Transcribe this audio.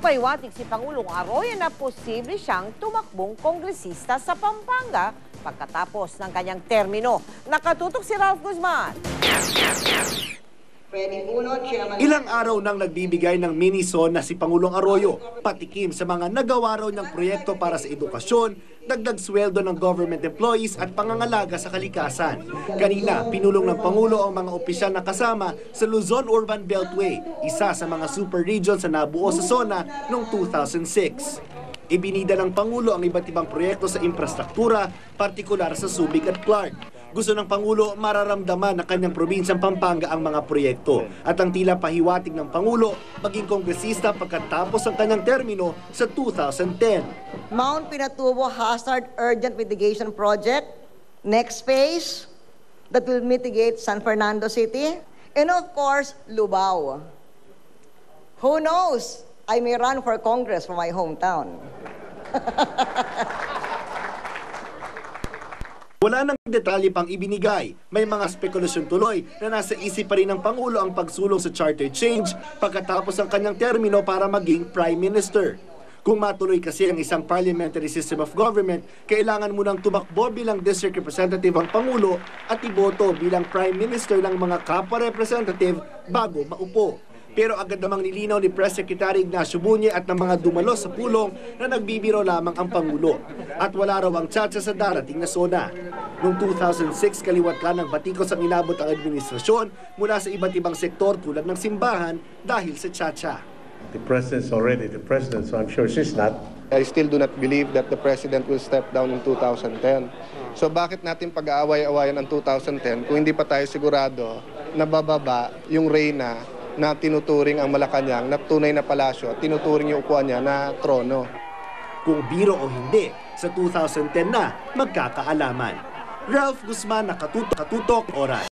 Nagpahiwatig si Pangulong Arroyo na posible siyang tumakbong kongresista sa Pampanga pagkatapos ng kanyang termino. Nakatutok si Ralph Guzman. Ilang araw nang nagbibigay ng mini-son na si Pangulong Arroyo, patikim sa mga nagawa raw niyang proyekto para sa edukasyon, dagdag sweldo ng government employees at pangangalaga sa kalikasan. Kanina, pinulong ng Pangulo ang mga opisyal na kasama sa Luzon Urban Beltway, isa sa mga super regions na nabuo sa zona noong 2006. Ibinida ng Pangulo ang iba't ibang proyekto sa infrastruktura, partikular sa Subic at Clark. Gusto ng Pangulo mararamdaman ng kanyang probinsyang Pampanga ang mga proyekto at ang tila pahiwatig ng Pangulo maging kongresista pagkatapos ang kanyang termino sa 2010. Mount Pinatubo Hazard Urgent Mitigation Project, next phase that will mitigate San Fernando City, and of course, Lubao. Who knows? I may run for Congress from my hometown. Wala nang detalye pang ibinigay. May mga spekulasyon tuloy na nasa isip pa rin ng Pangulo ang pagsulong sa charter change pagkatapos ang kanyang termino para maging Prime Minister. Kung matuloy kasi ang isang parliamentary system of government, kailangan munang tumakbo bilang district representative ang Pangulo at iboto bilang Prime Minister ng mga kapwa-representative bago maupo. Pero agad namang nilinaw ni Press Secretary Ignacio Bunye at ng mga dumalo sa pulong na nagbibiro lamang ang Pangulo at wala raw ang tiyatsa sa darating na SONA. Noong 2006, kaliwat ka ng batikos ang inabot ang administrasyon mula sa iba't ibang sektor tulad ng simbahan dahil sa tiyatsa. The president's already the president, so I'm sure she's not. I still do not believe that the president will step down in 2010. So bakit natin pag-aaway-awayan ang 2010 kung hindi pa tayo sigurado na bababa yung reyna na tinuturing ang Malacanang na tunay na palasyo, tinuturing yung upuan niya na trono. Kung biro o hindi, sa 2010 na magkakaalaman. Ralph Guzman, Nakatutok, Oras.